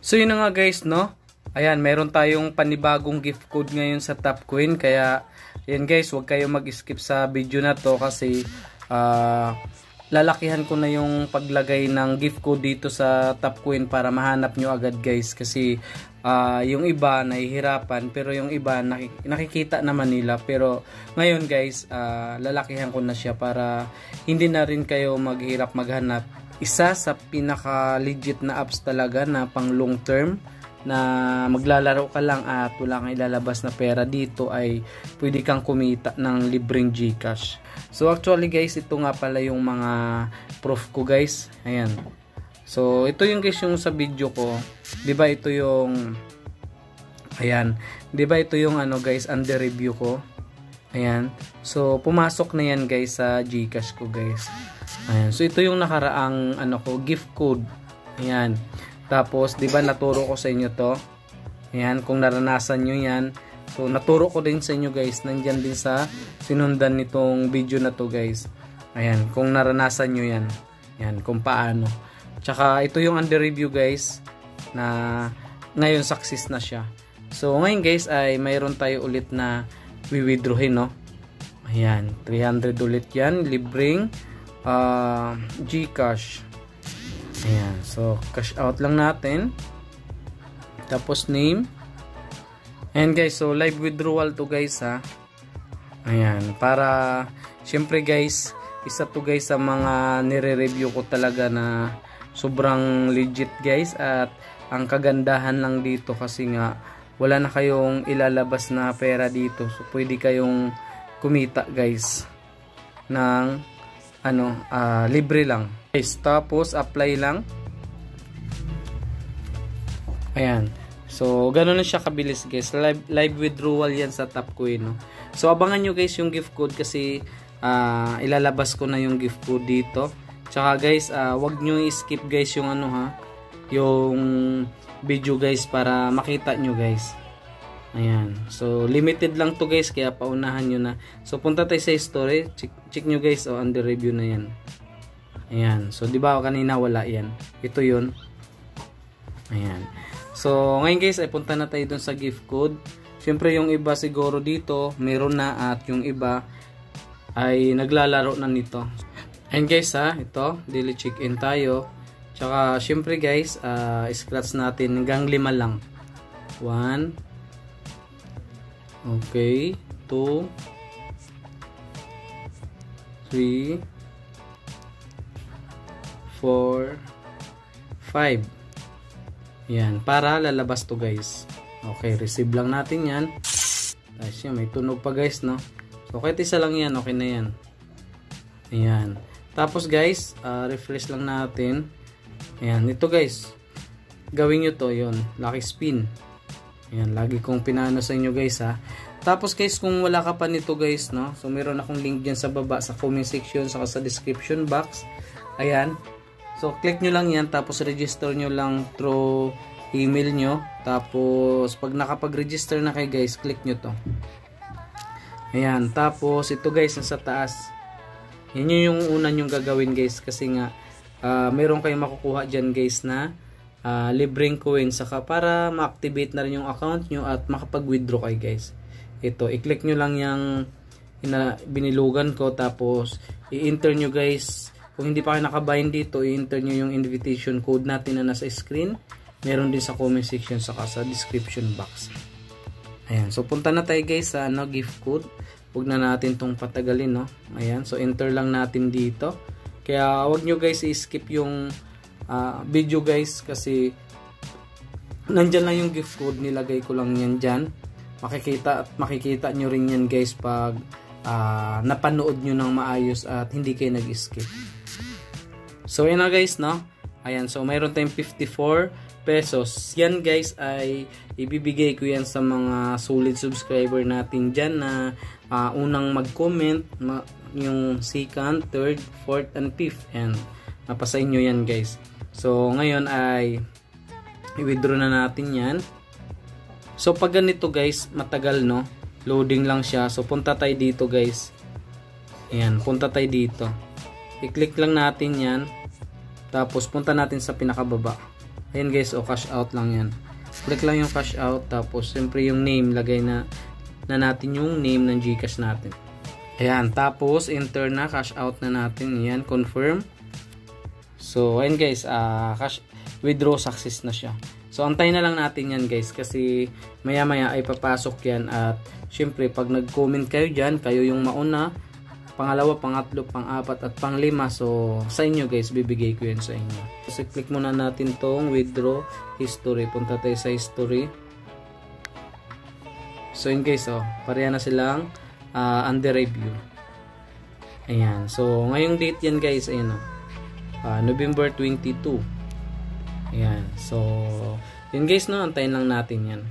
So yun na nga guys, no? Ayan, meron tayong panibagong gift code ngayon sa Topcoin. Kaya, yan guys, huwag kayo mag-skip sa video na to kasi lalakihan ko na yung paglagay ng gift code dito sa Topcoin para mahanap nyo agad guys. Kasi yung iba nahihirapan pero yung iba nakikita naman nila. Pero ngayon guys, lalakihan ko na siya para hindi na rin kayo maghirap maghanap. Isa sa pinaka legit na apps talaga na pang long term na maglalaro ka lang at wala kang ilalabas na pera dito ay pwede kang kumita ng libreng GCash. So actually guys, ito nga pala yung mga proof ko guys. Ayan. So ito yung guys yung sa video ko. 'Di ba ito yung ayan, 'di ba ito yung ano guys, under review ko. Ayan. So pumasok na yan guys sa GCash ko guys. Ayan. So ito yung nakaraang ano ko, gift code. Ayan. Tapos 'di ba naturo ko sa inyo 'to? Ayan, kung naranasan niyo 'yan. So naturo ko din sa inyo guys. Nandiyan din sa sinundan nitong video na 'to guys. Ayan, kung naranasan niyo 'yan. Ayan, kung paano. Tsaka ito yung under review guys na ngayon success na siya. So ngayon guys ay mayroon tayo ulit na withdrawin, no? Ayan, 300 ulit 'yan, libreng GCash. Ayan, so cash out lang natin. Tapos name. Ayan guys, so live withdrawal to guys ha. Ayan, para syempre guys, isa to guys sa mga nire-review ko talaga na sobrang legit guys. At ang kagandahan lang dito kasi nga wala na kayong ilalabas na pera dito. So pwede kayong kumita guys ng ano, libre lang guys. Tapos apply lang. Ayan. So ganoon na siya kabilis guys. Live withdrawal yan sa Topcoin, no? So abangan nyo guys yung gift code kasi ilalabas ko na yung gift code dito. Tsaka guys, wag nyo i-skip guys yung ano ha, yung video guys para makita nyo guys. Ayan. So limited lang to guys kaya paunahan nyo na. So punta tayo sa history. Check nyo guys, under review na yan. Ayan. So di ba kanina wala yan. Ito yun. Ayan. So ngayon guys ay punta na tayo dun sa gift code. Siyempre yung iba siguro dito meron na at yung iba ay naglalaro na nito. Ayan guys ha, ito daily check in tayo. Tsaka siyempre guys, scratch natin hanggang 5 lang. 1, okay, 2, 3, 4, 5. Yan, para lalabas to guys. Okay, receive lang natin yan. Tapos yan, may tunog pa guys, no? So kahit isa lang yan, okay na yan. Ayan. Tapos guys, refresh lang natin. Ayan, ito guys, gawin nyo to, yun, lucky spin. Ayan, lagi kong pinano sa inyo guys ha. Tapos guys, kung wala ka pa nito guys, no, so meron akong link dyan sa baba sa comment section saka sa description box. Ayan, so click nyo lang yan, tapos register nyo lang through email nyo. Tapos pag nakapag-register na kayo guys, click nyo to. Ayan, tapos ito guys nasa taas, yan yung una nyong gagawin guys kasi nga meron kayong makukuha dyan guys na libreng coin saka para ma-activate na rin yung account nyo at makapag-withdraw kayo guys. Ito, i-click nyo lang yung binilugan ko tapos i-enter nyo guys. Kung hindi pa kayo nakabind dito, i-enter nyo yung invitation code natin na nasa screen. Meron din sa comment section saka sa description box. Ayan, so punta na tayo guys sa gift code. Huwag na natin tong patagalin, no? Ayan, so enter lang natin dito. Kaya huwag nyo guys i-skip yung video guys kasi nandyan lang yung gift code, nilagay ko lang yan dyan. Makikita nyo rin yan guys pag napanood nyo ng maayos at hindi kayo nag-skip. So yun na guys, no? Ayan, so mayroon tayong 54 pesos. Yan guys ay ibibigay ko yan sa mga solid subscriber natin dyan na unang mag-comment, yung second, third, fourth, and fifth. And napasa inyo yan guys. So ngayon ay i-withdraw na natin yan. So pag ganito guys, matagal, no? Loading lang siya. So punta tayo dito guys. Ayan, punta tayo dito. I-click lang natin yan. Tapos punta natin sa pinakababa. Ayan guys, cash out lang yan. Click lang yung cash out, tapos siyempre yung name, lagay na natin yung name ng GCash natin. Ayan, tapos enter na, cash out na natin. Ayan, confirm. So ayan guys, cash withdraw success na siya. So antayin na lang natin yan guys, kasi maya maya ay papasok yan. At syempre pag nag-comment kayo dyan, kayo yung mauna, pangalawa, pangatlo, pang-apat at pang-lima. So sa inyo guys, bibigay ko yan sa inyo. So click muna natin tong withdraw history. Punta tayo sa history. So yun guys, pareha na silang under review. Ayan, so ngayong date yan guys, ayan November 22. Ayan, so yun guys, antayin lang natin yan.